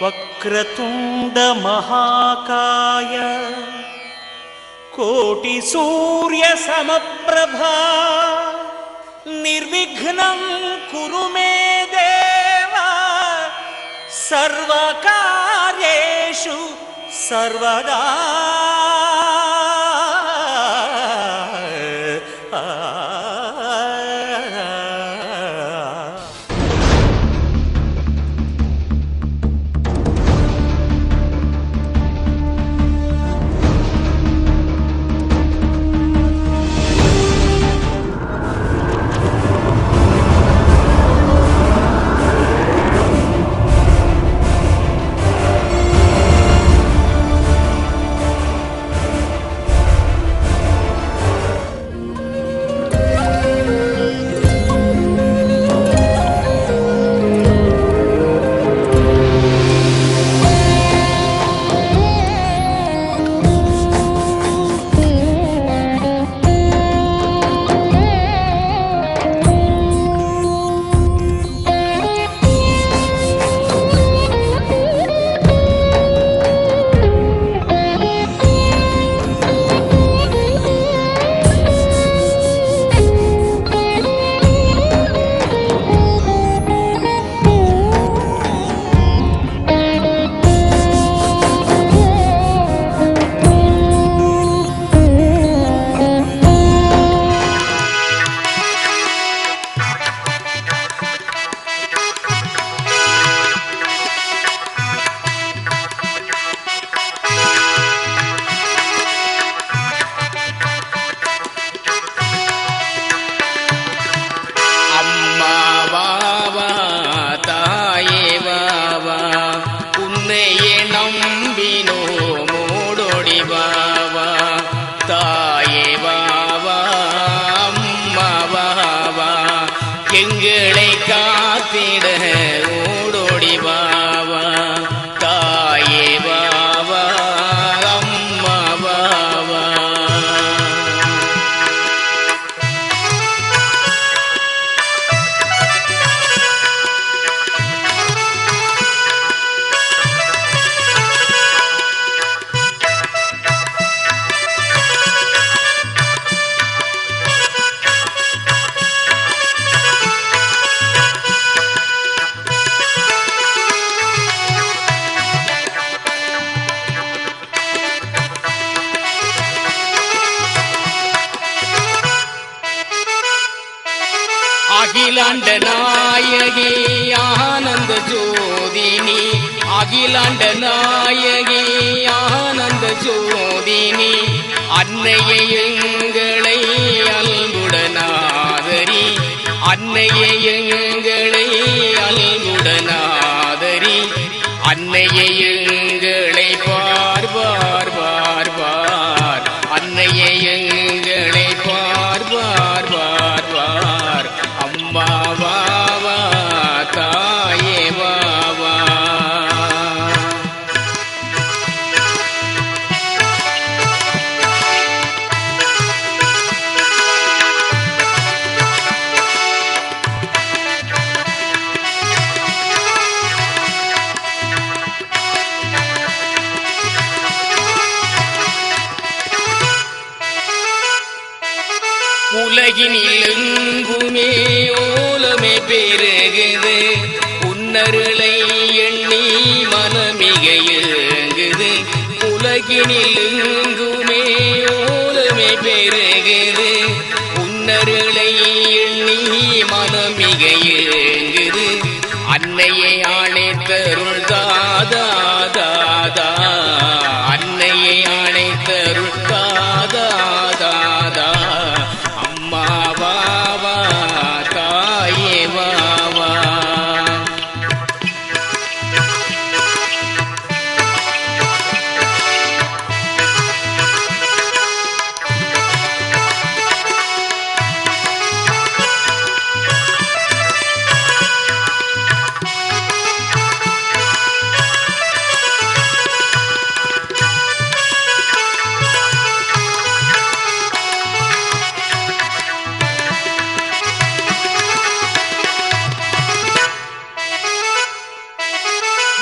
वक्रतुंड महाकाय कोटि सूर्य समप्रभा निर्विघ्नं कुरु मे देव सर्वकार्येषु सर्वदा। எங்களை காத்திட ஓடோடி வாவா தாயே வாவா அம்மா வாவா. அகிலாண்ட நாயகி ஆனந்த ஜோதினி அகிலாண்ட நாயகி ஆனந்த ஜோதினி அன்னையை எங்களை அன்புடனாதரி அன்னையை எங்களை அன்புடனாதரி அன்னையை எங்களை பார் பார் பார் பார் அன்னையை எங்களை பார் பார் பார் பார் அம்மா வாவா தாயே வாவா. உலகினில் எங்குமே ஓலமே பெருகுது உன்னருளை எண்ணி மனமிக ஏங்குது உலகினில் எங்குமே ஓலமே பெருகுது உன்னருளை எண்ணி மனமிக ஏங்குது அன்னையை அழைத்தருள் தாதா தாதா அன்னையை அழைத்தருள் தாதா தாதா அம்மா வாவா தாயே வாவா.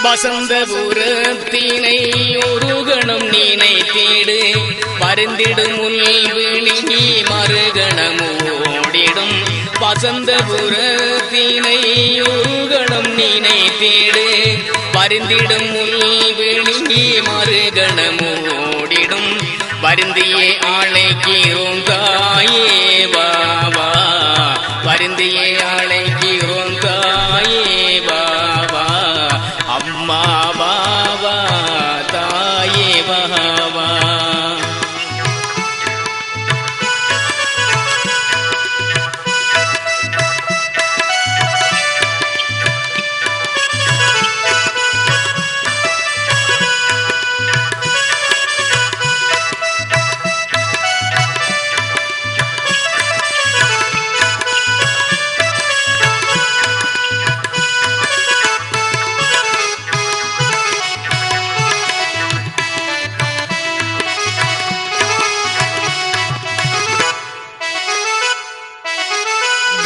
வசந்தபுரத்தினை ஒரு கணம் நினைத்திடு வருந்திடும் முல்விழி மறுகணமோடிடும் வசந்தபுரத்தினை ஒரு கணம் நினைத்திடு வருந்திடும் முல்விழி மறுகணமோடிடும் வருந்தியே அழைக்கிறோம் தாயே பாபா வருந்தியே அழைக்கிறோம் தாயே பாபா அம்மா பாபா தாயே பாபா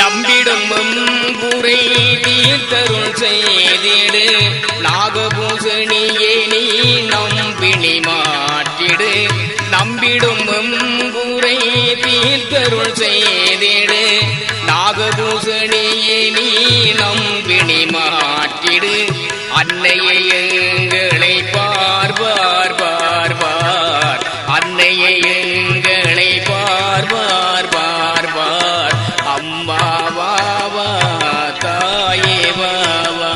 நம்பிடும் குறை தீர்த்தருள் செய்திடு நாகபூசணியே நீ நம்பினி மாற்றிடு நம்பிடும் குறை தீர்த்தருள் செய்திடு நாகபூசணியே நீ நம்பினி மாற்றிடு அன்னையை எங்களை பார்வார் பார்வார் அன்னையை எங்களை பார்வார் பார்வார் அம்மா பாபா தாயே பாபா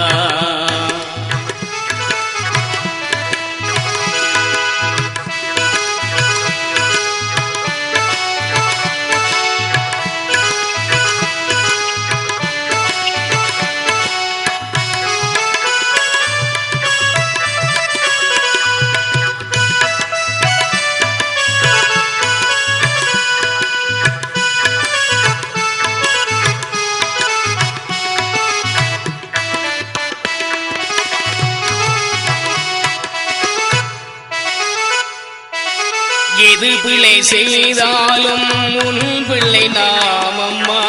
எது பிள்ளை செய்தாலும் உன் பிள்ளை நாமம்மா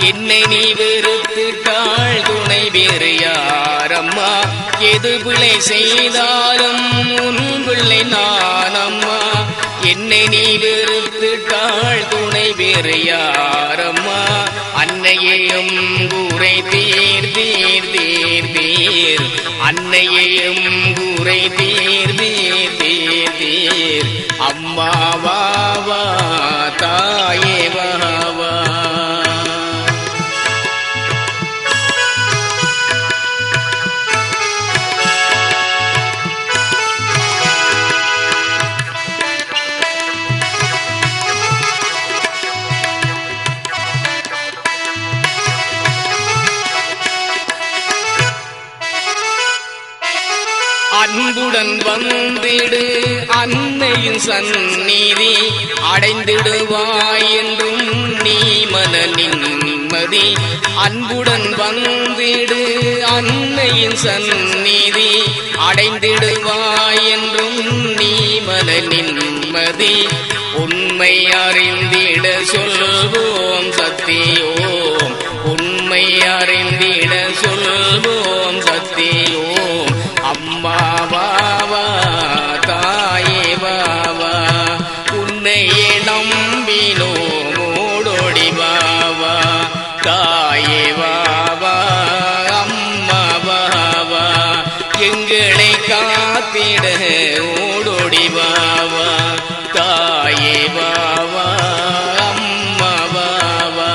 என்னை நீ வெறுத்துட்டாள் துணை வேறு யாரம்மா எது பிள்ளை செய்தாலும் உன் பிள்ளை நானம்மா என்னை நீ வெறுத்துட்டாள் துணை வேறு யாரம்மா அன்னையையும் கூரை தீர் தீர் தீர் தீர் அன்னையையும் கூரை தீர் தீர் தீர் தீர் அம்மா பாபா தாயே பாபா அன்புடன் வந்திடு அன்னையின் சந்நிதி அடைந்திடுவாய் என்றும் நீ மன நிம்மதி அன்புடன் வந்திடு அன்னையின் சந்நிதி அடைந்திடுவாய் என்றும் நீ மன நிம்மதி உண்மை அறிந்திட சொல்வோம் சத்தியோம் உண்மை அறிந்திட சொல்வோம் சத்தியோம் அம்மா பாபா தாயே பாபா உன்னையே நம்பினோம் ஓடோடி பாபா தாயே பாபா அம்மா பாபா எங்களை காத்திட ஓடோடி பாபா தாயே பாபா அம்மா பாபா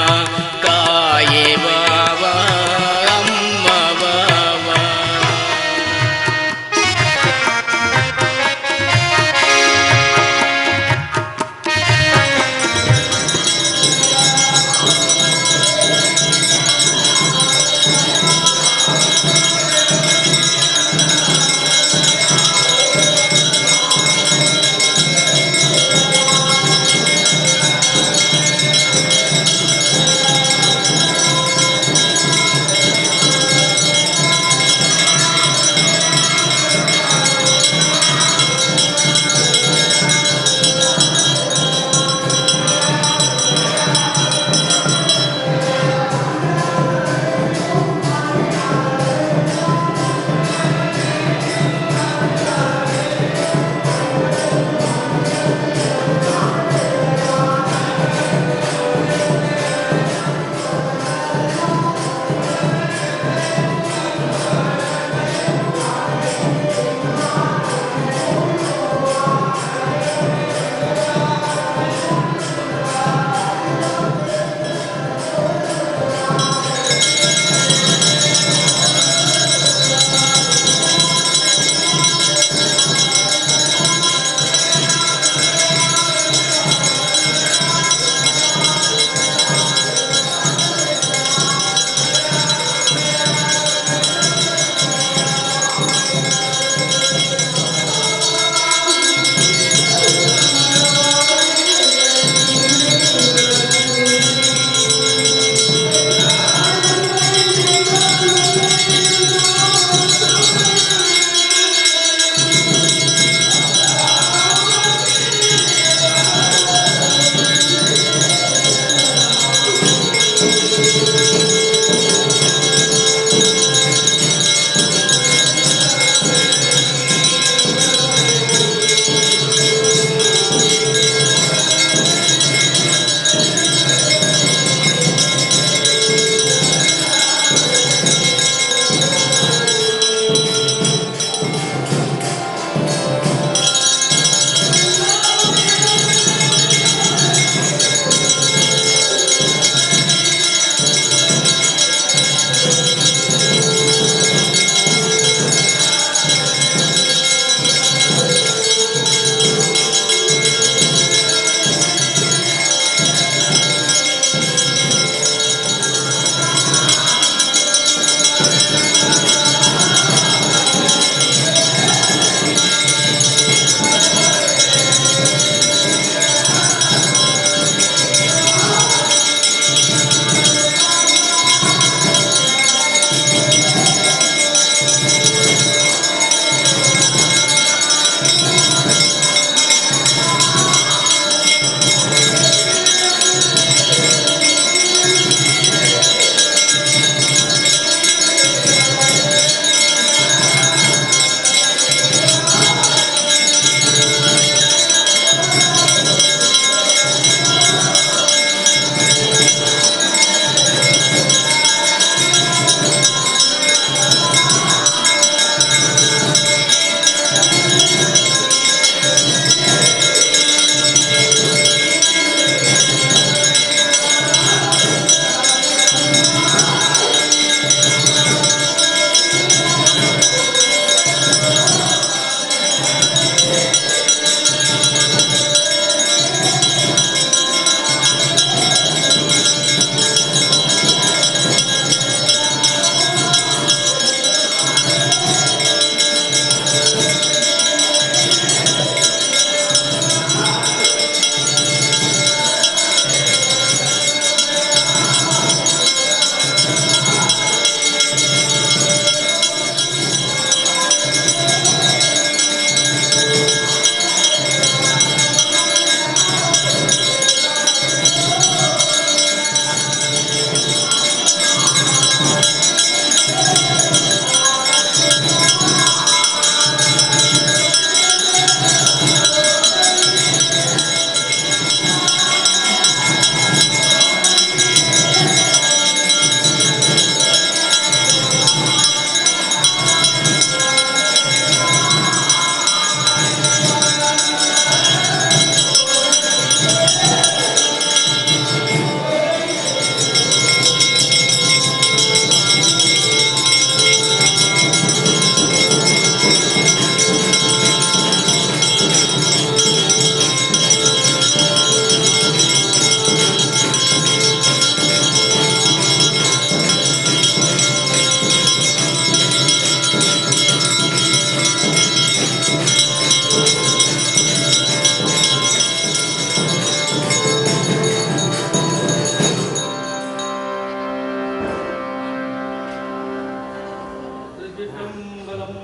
திருச்சிற்றம்பலம்.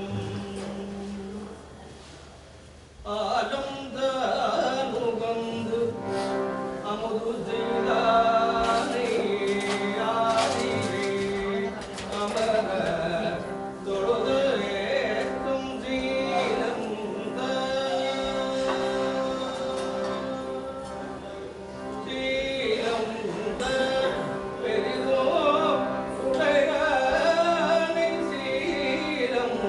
ஆலம்தான் உகந்து அமுது செய்தானே ஆதிவே அமர தொழுது ஏற்றும் சீலந்த சீலந்த பெரிதோ உடையானை சீலம்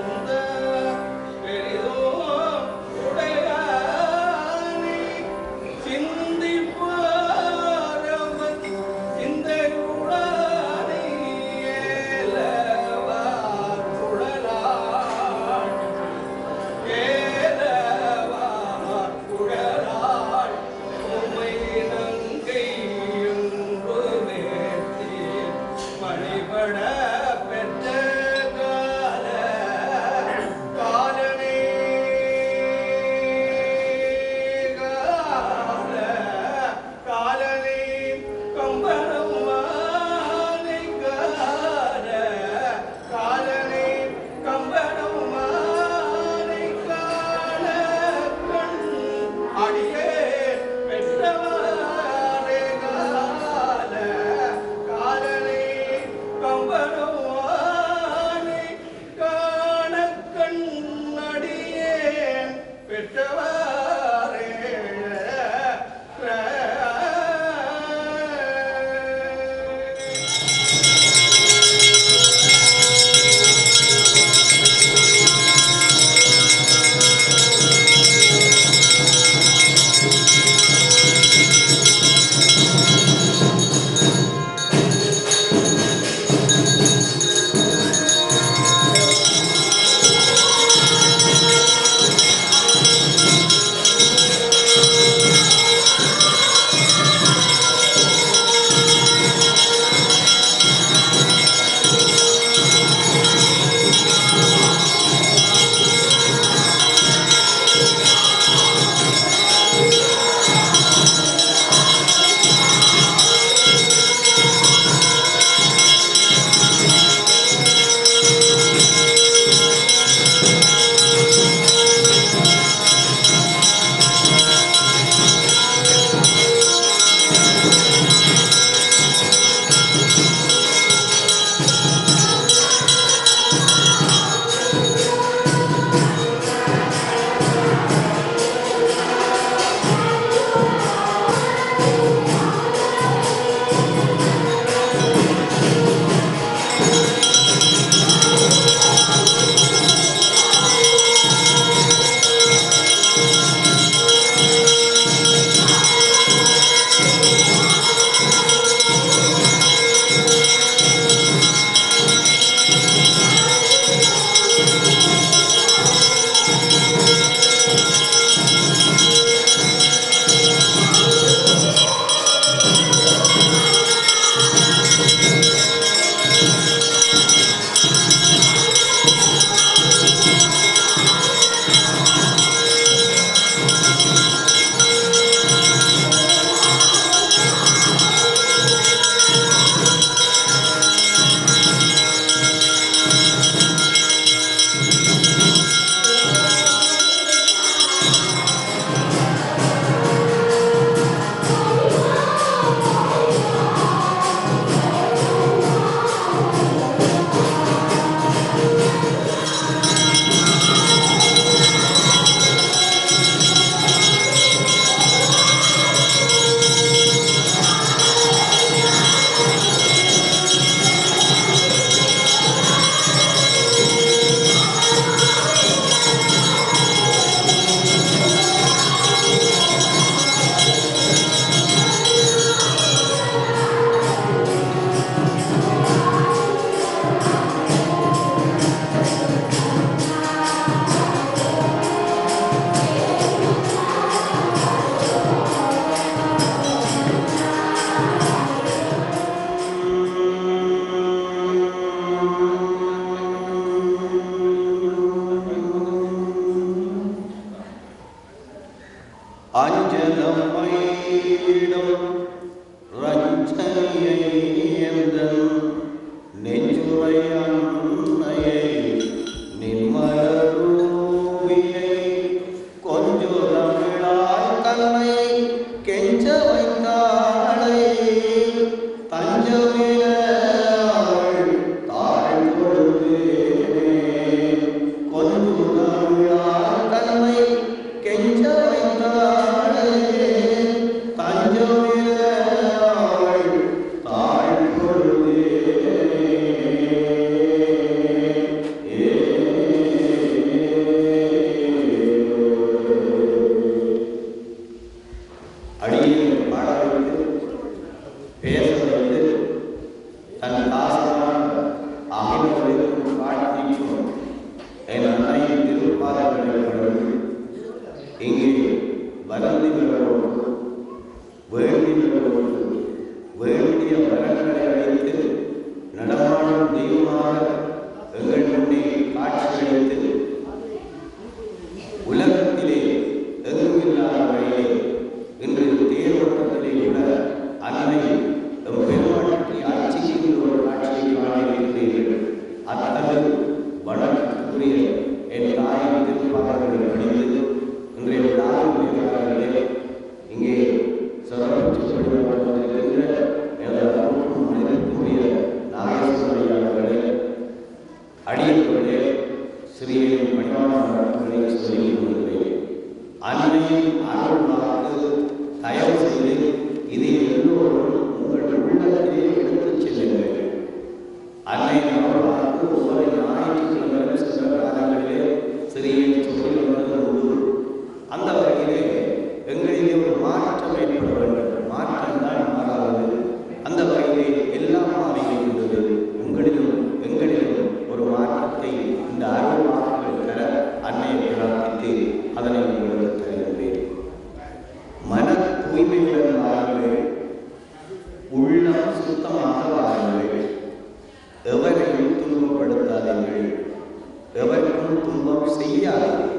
துன்பம் செய்யாதீர்கள்,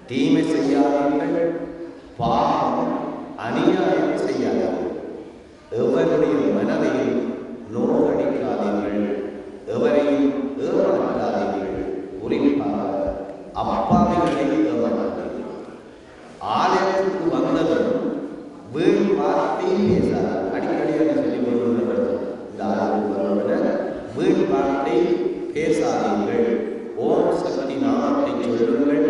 தீமை செய்யாதீர்கள், பாவம் அநியாயம் செய்யாதீர்கள், எவருடைய மனதையும் நோக்கடிக்காதீர்கள், எவரையும் ஏமாற்றாதீர்கள், குறிப்பாக அப்பாவிகளை ஏமாற்றாதீர்கள். ஆலயத்துக்கு வந்ததும் வீண் வார்த்தை பேசாதார். அடிக்கடியாக சொல்லி வருவது இந்த ஆலயத்துக்கு வருவத வீண் வார்த்தை பேசாதீர்கள். ஓம் சக்தி நாமத்தை சொல்லுங்கள்,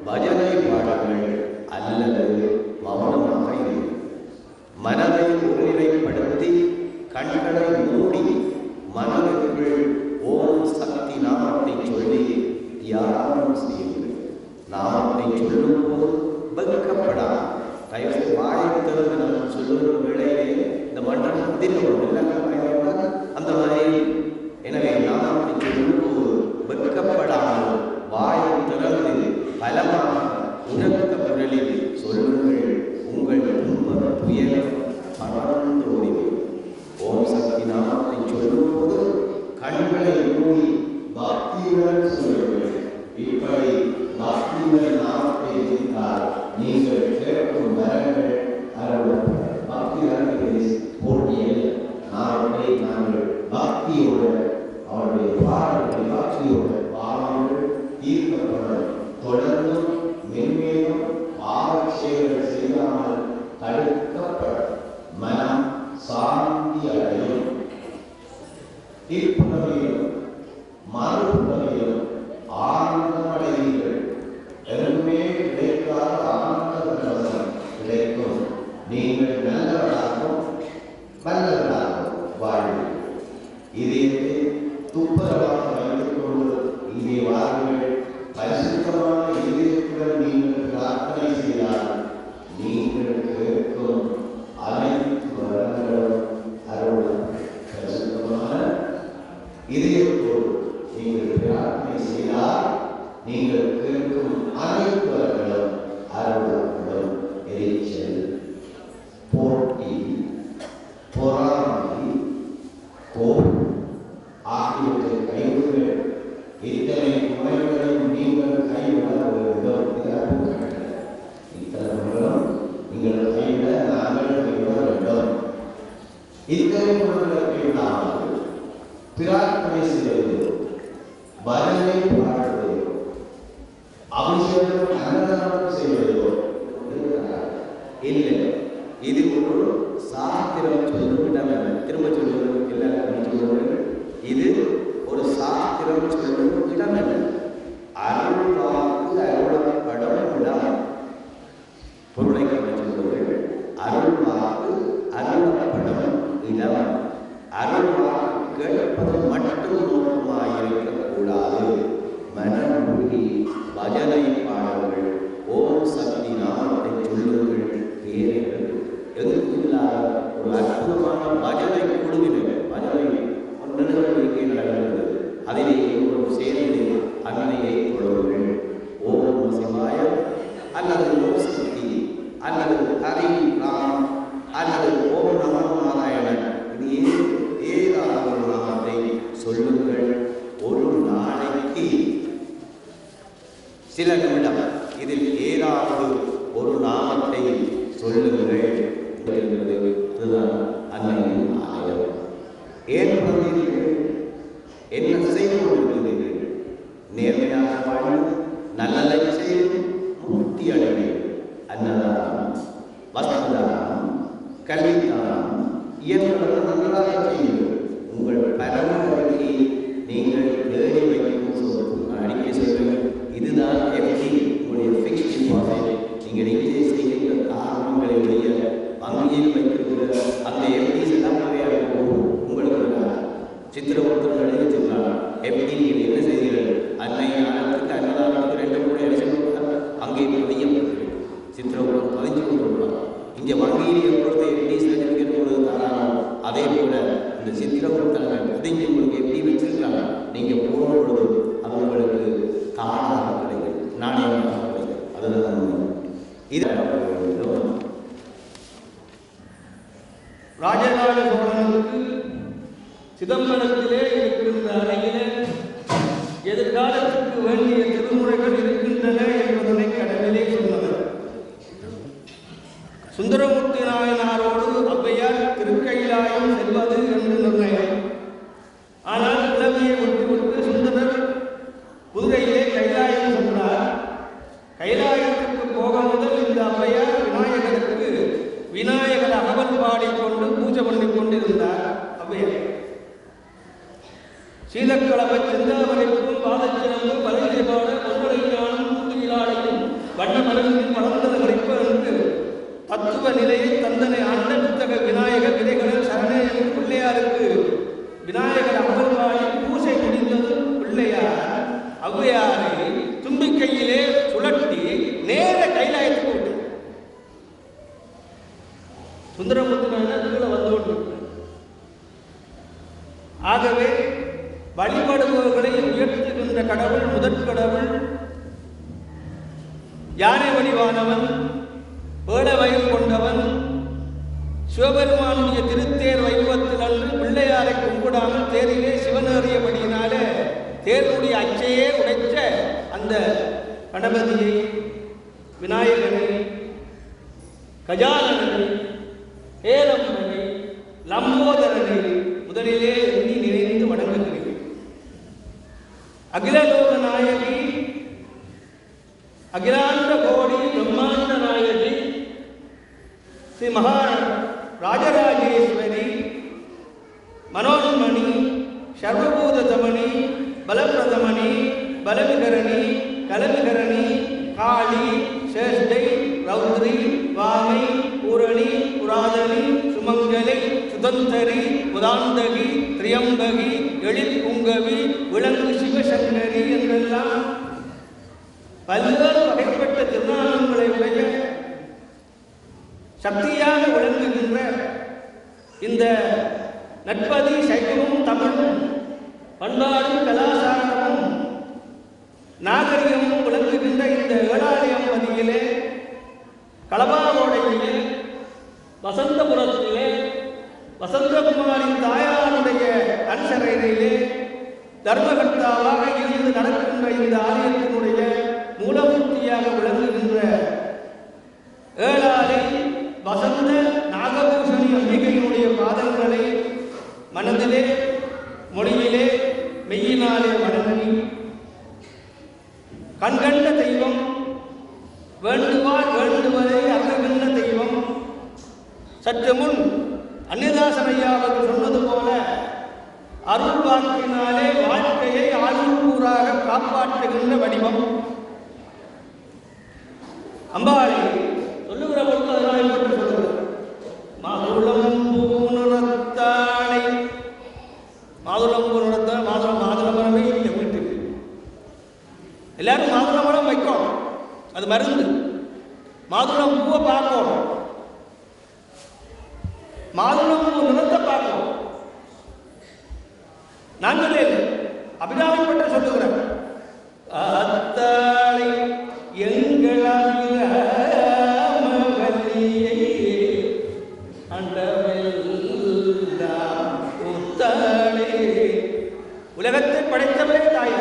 பஜனை பாடுங்கள் அல்லது மௌனமாக இருங்கள். மனதை ஒருநிலைப்படுத்தி கண்களை மூடி மனதிற்குள் ஓம் சக்தி நாமத்தை சொல்லி தியானம் செய்யுங்கள். நாமத்தை சொல்லும் போது வெட்கப்படாது. தயவு வாயை திறந்து நம்ம சொல்லுகிற வேளையிலே இந்த மன்றம் திரிவரும் அந்த மாதிரி. எனவே நாமத்தை சொல்லும் போது வெட்கப்படாமல் வாயை திறந்து பலமாக உணர்ந்த குரலில் சொல்லுங்கள். உங்கள் துன்ப துயரம் பறந்து ஓடிவிடும். ஓம் சக்தி நாமத்தை சொல்லும் போது கண்களை மூடி பக்தியுடன் சொல்லுங்கள். இப்படி பக்தியுடன் நாமத்தை இருந்தால் நீங்கள் கேட்கும் வரங்கள் அருள். பக்தி அருள் போட்டியில் நாங்கள் பக்தியோடு அவருடைய பாடல்களை பக்தியோடு பாவங்கள் தீர்க்கப்படும். தொடர்ந்தும் மென்மேலும் பாவச்செயல்கள் செய்யாமல் தடுக்கப்படும். மனம் சாந்தி அடையும். தீர்ப்புணர்விலும் மறுப்புணர்விலும் ஆனந்தமடைவீர்கள். எதுவுமே கிடைக்காத ஆனந்த பிரகாசம் கிடைக்கும். நீங்கள் நல்லவராகவும் நல்லவராகவும் வாழ்வீர்கள். இதை துப்பரவாக வைத்துக் கொண்டு இங்கே வாருங்கள். பரிசுத்தமான இதயத்துடன் நீங்கள் பிரார்த்தனை செய்தால் நீங்கள் கேட்கும் அனைத்து வரங்களும் அருள். பரிசுத்தமான இதயத்தோடு நீங்கள் பிரார்த்தனை செய்தால் நீங்கள் கேட்கும் அனைத்து வரங்களும் அருள். எரிச்சல், போட்டி, பொறாமை, கோபம் ஆகியவற்றை கைவிடுங்கள். இத்தனை முறைகளையும் நீங்கள் கைவிட வேண்டும். இத்தனை முறைகளும் நீங்கள் கைவிட நாங்கள் கைவிட வேண்டும். இத்தனை முறைகளை கைவிடாமல் பிரார்த்தனை செய்வது, பஜனை பாடுவது, அபிஷேகம் அன்னதானம் செய்வதோ இல்லை. இது ஒரு சாஸ்திரம் சொல்லும் இடம். திரும்ப சொல்லுவது இல்லை. இது ஒரு சாஸ்திரம் சொல்லும் இடம். அருள்வாக்கு அருளப்படும் இடம். பொருளை சொல்லுங்கள். அருள்வாக்கு அருளப்படும் இடம். அருள்வாக்கு கேட்பது மட்டும் நோக்கமாயிருக்கக்கூடாது. மனமூடி பஜனை பாடுங்கள். ஓம் சக்தி நாமத்தை சொல்லுங்கள். பேர்கள் எங்குள்ளாத ஒரு அற்புதமான பஜனை குழுவினர் பஜனை நிகழ்வுக்கு நடக்கிறது. அதிலே ஒரு சேர்ந்து அன்னையை தொழுங்கள். ஓம் சிவாய அல்லது ஓம் சக்தி அல்லது ஹரி ராம் அல்லது ஓம் நமோ நாராயணன், இது ஏதாவது ஒரு நாமத்தை சொல்லுங்கள். ஒரு நாளைக்கு சில நிமிடம் இதில் ஏதாவது ஒரு நாமத்தை சொல்லுங்கள். அன்னையின் ஆலயம். ஏற்படுகிறீர்கள், என்ன செய்து கொண்டிருக்கிறீர்கள்? நேர்மையாக வாழ்ந்து நல்லதை செய்து முக்தி அடைவீர்கள். அன்னதானம், வஸ்திரதானம், கல்விதானம் இயற்கை நன்றாக செய்யுங்கள். உங்கள் பரம்பரைக்கு நீங்கள் தேடி வைக்கும் அடிக்கை சொல்லுங்கள். இதுதான் எப்படி உங்களுடைய ஃபிக்ஸ்ட் டிபாசிட். நீங்கள் இங்கே செய்கின்ற காரணங்களுடைய வங்கியில் வைத்திருக்கிற அந்த எஃப்டிஸ் எல்லாம் நிறைய உங்களுக்கு சித்திரவர்த்தனை எழுதி சொன்னாங்க. எப்படி நீங்கள் என்ன செய்கிறீர்கள்? அன்னை ஆனத்துக்கு அன்னதானத்துக்கு 2 கூட அடிச்சு அங்கே பதியப்பட்டிருக்கு. சித்திரவர்த்தம் பதிஞ்சு கொண்டிருக்கிறாங்க. இங்கே வங்கியில் எப்பொழுது எப்படி சர்டிஃபிகேட் கொடுத்து தரானோ அதே போல இந்த சித்திரவர்த்தனை பதிஞ்சு உங்களுக்கு எப்படி வச்சிருக்காங்க. நீங்கள் போகும் பொழுது அது உங்களுக்கு தானாக கிடைக்கும், நாணயமாக கிடைக்கும். அதுதான் இது. ராஜராஜ சோழனுக்கு சிதம்பரத்திலே இருக்கின்ற அறையிலே எதிர்காலத்துக்கு வேண்டிய திருமுறைகள் இருக்கின்றன என்பதனை கடவுளே சொன்னவர். சுந்தரமூர்த்தி நாயனாரோடு ஔவையார் திருக்கைலாயம் செல்வது என்று நிர்ணயம். ஆனால் கிழமையை விட்டுவிட்டு சுந்தரர் குதிரையிலே கைலாயம் சென்றார். கைலாயத்துக்கு போக முதல் இந்த ஔவையார் விநாயகருக்கு விநாயகர் அகவல் பாடிக்கொண்டு பூஜை பண்ணி கொண்டிருந்தார். ஔவையார் சீதக்கலவை செந்தாமரைக்கும் பாதச்சிறந்து பலகைபாட பொங்கலைஞானும் கூட்டுவிழாடையும் வண்ண மலர்களின் வளர்ந்தது வரைப்ப என்று தத்துவ நிலையை தந்தனை ஆண்ட புத்தக விநாயகர் விதைகளில் சரணே என்று பிள்ளையாருக்கு விநாயகர் அகவல் பாடி பூஜை முடிந்தது. பிள்ளையார் ஔவையாரை தும்பிக்கையிலே சுழட்டி நேர கைலாயத்துக்கு விட்டு சுந்தரமூர்த்தி நாயனார் வந்து. ஆகவே வழிபடுபவர்களை உயர்த்துகின்ற கடவுள் முதற் கடவுள் யானை வடிவானவன், வேட வயல் கொண்டவன். சிவபெருமானுடைய திருத்தேர் வைபவத்தில் அன்று பிள்ளையாரை கும்பிடாமல் தேரிலே சிவனேறியபடியினாலே தேருடைய அச்சையே உடைச்ச அந்த கணபதியை, விநாயகனை, கஜானனை, ஏலம்மனை, லம்போதரனை முதலிலே எண்ணி நினைந்து வணங்குகிறேன். அகிலலோக நாயகி, அகிலாண்ட கோடி பிரம்மாண்ட நாயகி ஸ்ரீ மகா ராஜராஜேஸ்வரி, மனோன்மணி, சர்வபூத தமணி, பலப்பிரதமணி, பலவிகரணி, கலவிகரணி, காளி, சேஷ்டை, ரௌத்ரி, வாமை, பூரணி, புராதனி, சுமங்கலை, சுதந்தரி, உதாந்தகி, திரியம்பகி, எழில் குங்கவி, விலங்கு சிவசங்கரி என்றெல்லாம் பல்வேறு வகைப்பட்ட திருநாமங்களை உடைய சக்தியாக விளங்குகின்ற இந்த நட்பதி சைவமும் தமிழும் பண்பாடும் கலாச்சாரமும் நாகரிகமும் விளங்குகின்ற இந்த ஏழாலயம் பதியிலே, களபாவோடையிலே, வசந்தபுரத்திலே, வசந்தகுமாரின் தாயாருடைய அனுசரணையிலே தர்மகர்த்தாவாக இருந்து நடக்கின்ற இந்த ஆலயத்தினுடைய மூலமூர்த்தியாக விளங்குகின்ற ஏழாலை வசந்த நாகபூஷணி அம்பிகையினுடைய பாதங்களை மனதிலே, மொழியிலே, மெய்யினாலே வணங்கி, கண்கண்ட தெய்வம், வேண்டுவார் வேண்டுவதை அருளுகின்ற தெய்வம், சற்று முன் அன்னிதாசனையா அவர்கள் சொன்னது போல அருள் வாக்கினாலே வாழ்க்கையை ஆளுக்கூறாக காப்பாற்றுகின்ற வடிவம் அம்பாளை சொல்லுகிற பொழுது அதனால் பற்றி சொல்லுகிறார். மாதுளம் பூனுரத்தாளை, மாதுளம் பூனுரத்தாள், மாதுளமரமே இல்லை வீட்டுக்கு. எல்லாரும் மாதுளமரம் வைக்கும், அது மருந்து. மாதுளம் பூவை பார்க்கும், மாதுளம் பூ நிறத்தை பார்க்கும். நாங்களே அபிராமி பற்றி சொல்லுகிறேன். அத்தாளை எங்களால் உலகத்தை படைத்தவரே தாய்,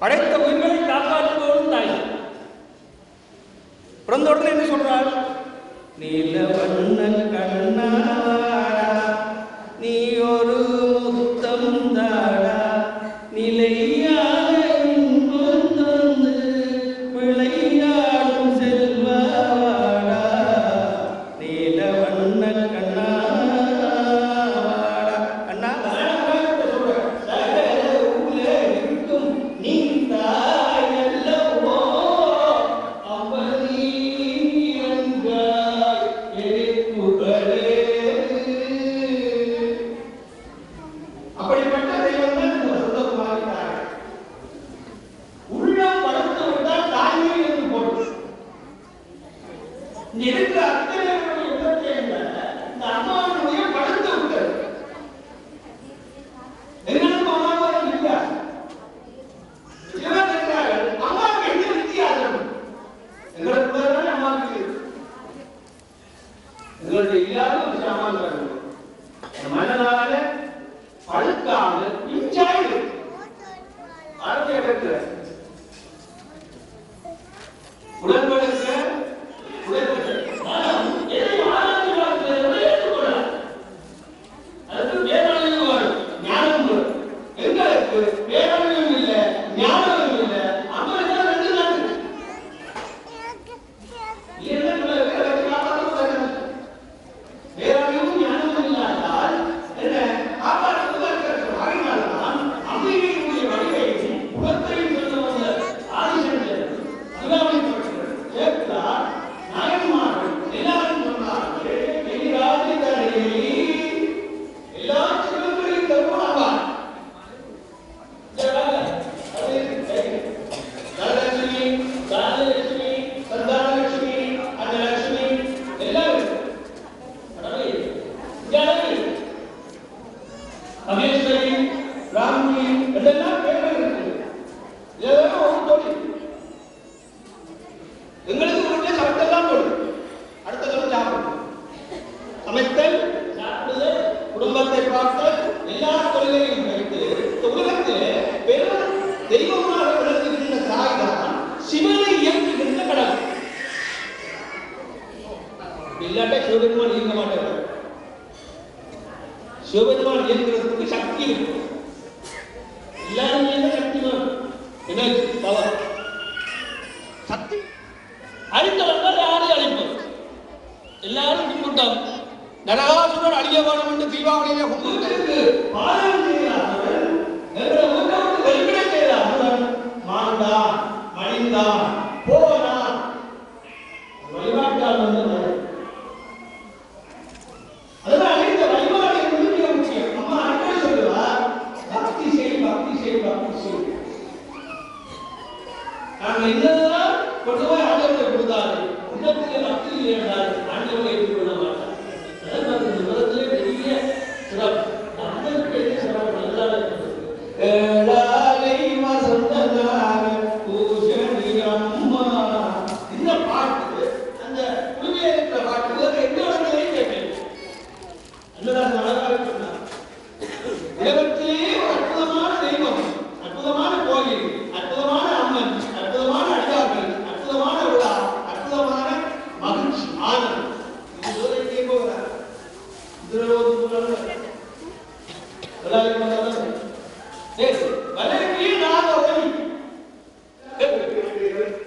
படைத்த உயிர்களை காப்பாற்றுவோம் தாய். பிறந்தவுடனே என்ன சொல்றார்? நீலவண்ண கண்ணாடா, நீ ஒரு முத்தம் தாடா, நிலையாக இன்பம் தந்து விளையாடும் செல்வாடா, நீலவண்ண கண்ணாடா. அண்ணா ஊரே இருக்கும் நீ தாய் அல்லவோ, அவனி என்றாய் எரிப்புகளே. அப்படிப்பட்ட தெய்வம் தான் இந்த சுத்தகுமாரி தாய். உள்ளம் வளர்த்து விட்டால் தாயே என்று பொருள். இருக்கிற அத்தனை உள்ளத்தை இந்த அம்மாவுடைய வளர்த்து விட்டது. எங்களுக்கு அம்மாவும் இல்லையா? சிலர் இருக்கிறார்கள், அம்மாவுக்கு என்ன வித்தியாசம்? எங்களுக்கு அம்மாவுக்கு எங்களுடைய இல்லாத ஒரு சாமான் மனநாள பழுக்காமல் இஞ்சாய் மகேஸ்வரி, ராமி இதெல்லாம் பேர்கள் இருக்கு. இதெல்லாம் ஒரு தொழில். எங்களுக்கு வீட்டில் சமைத்தெல்லாம் தொழில். அடுத்த தொழில் சாப்பிடுது. சமைத்தல், சாப்பிடுதல், குடும்பத்தை பார்த்தல், எல்லா தொழிலையும் வைத்து இந்த உலகத்தில் பெரும் தெய்வமாக விளங்குகின்ற தாய் தான் சிவனை இயக்குகின்ற கடவுள். இல்லாட்ட சிவபெருமான் இயங்க மாட்டார். சிவபெருமான் இயங்குறதுக்கு சக்தி இருக்கு. எல்லாரும் இயங்க சக்திமான் என்ன பவர் சக்தி. அழித்தவர்கள் யாரையும் அழிப்பது எல்லாரும் கும்பிட்டாங்க. நரகாசுரன் அழிய வேணும் என்று தீபாவளியில கும்பிட்டு பாராயணம் செய்கிறார்கள். வெளிப்படை செய்கிறார்கள். மாண்டான், மணிந்தான், போனான் வழிபாட்டால் வந்து அதனால இந்த வழிபாடு என்பது மிக முக்கியம். அம்மா அடிக்கடி சொல்லுவார், பக்தி செய், பக்தி செய், பக்தி செய். நாங்கள் என்னதான் கொண்டு போய் ஆண்டவரை கொடுத்தாரு, உள்ளத்திலே பக்தி இருந்தால் ஆண்டவரை ஏற்றுக்கொள்ள மாட்டார். அதான் இந்த உலகத்திலே பெரிய சிறப்பு. அந்தருக்கு எது சிறப்பு நல்லாவே அம்மா இந்த பாட்டு, அந்த குழுவிலே இருக்கிற பாட்டு எந்த இடங்களையும் கேட்கல. அன்னதாசன் அழகாக சொன்னார், உலகத்திலே அற்புதமான தெய்வம், அற்புதமான கோயில், அற்புதமான அம்மன், அற்புதமான அடியார்கள், அற்புதமான விழா, அற்புதமான மகிழ்ச்சி, ஆனந்தம். இது போகிறார்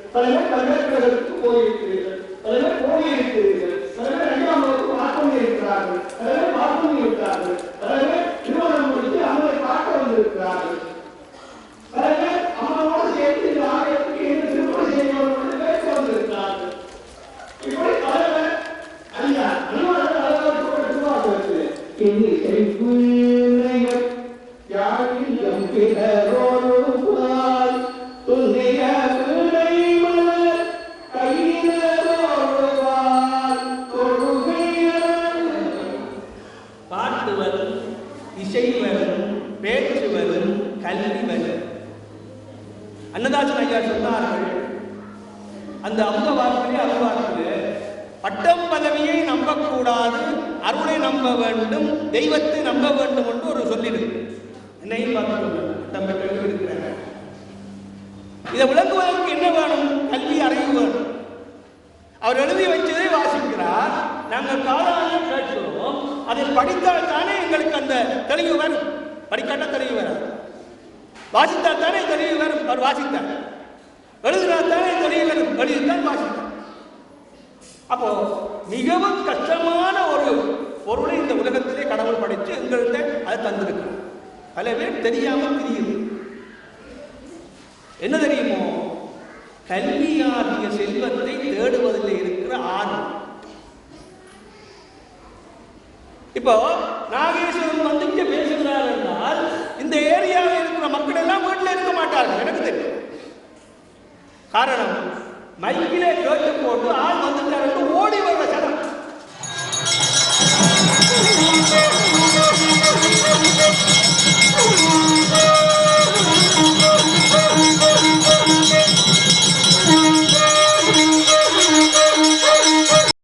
பல்வேறு போயிருக்கிறீர்கள், பல்வேறு போயிருக்கிறீர்கள், பல்வேறு அடிவாங்களுக்கு பார்த்து இருக்கிறார்கள், பல்வேறு பார்த்து இருக்கிறார்கள், பல்வேறு திருமணம் முடித்து அவங்களை பார்க்க வந்திருக்கிறார்கள், பல்வேறு அம்மாவோடு சேர்த்து இந்த ஆலயத்துக்கு என்ன திருமணம் செய்யணும் பேச வந்திருக்கிறார்கள். இப்படி பலவர் ஐயா அனுமானம் அழகாக யாரிலும் பிறரோடுவாள் துணிய பிள்ளை மலர் கையிலோடுவாள் தொழுகையால். பாட்டு வரும், இசை வரும், பேச்சு வரும், கல்வி வரும். அன்னதாசன் ஐயா சொன்னார்கள், அந்த அமுத வார்த்தையை அருள்வார்கள், பட்டம் பதவியை நம்பக்கூடாது, அருளை நம்ப வேண்டும், தெய்வத்தை நம்ப வேண்டும் என்று ஒரு சொல்லியிருக்கு. என்னையும் பார்த்து இருக்கிறாங்க. இதை விளங்குவதற்கு என்ன வேணும்? கல்வி அறிவு வேணும். அவர் எழுதி வச்சதை வாசிக்கிறார், நாங்கள் காதால கேட்கிறோம், அதை படித்தால் தானே எங்களுக்கு அந்த தெளிவு வரும். படிக்காட்டா தெளிவு வராது. வாசித்தால் தானே தெளிவு வரும். அவர் வாசித்தார். எழுதினால் தானே தெளிவு வரும். எழுதித்தான் வாசித்தார். அப்போ மிகவும் கஷ்டமான ஒரு பொருளை இந்த உலகத்திலே கடவுள் படைத்து எங்கள்கிட்ட அதை தந்திருக்கிறார். பல பேர் தெரியாமல் தெரியுது. என்ன தெரியுமோ? கல்வியாகிய செல்வத்தை தேடுவதில் இருக்கிற ஆர்வம். இப்போ நாகேஸ்வரன் வந்து இங்கே பேசுகிறார் என்றால் இந்த ஏரியாவில் இருக்கிற மக்கள் எல்லாம் வீட்டில் இருக்க மாட்டார்கள், எனக்கு தெரியும். காரணம், மைக்கிலே கேட்டு போட்டு ஆள் வந்துட்டார் ஓடி வர்ற சனம்.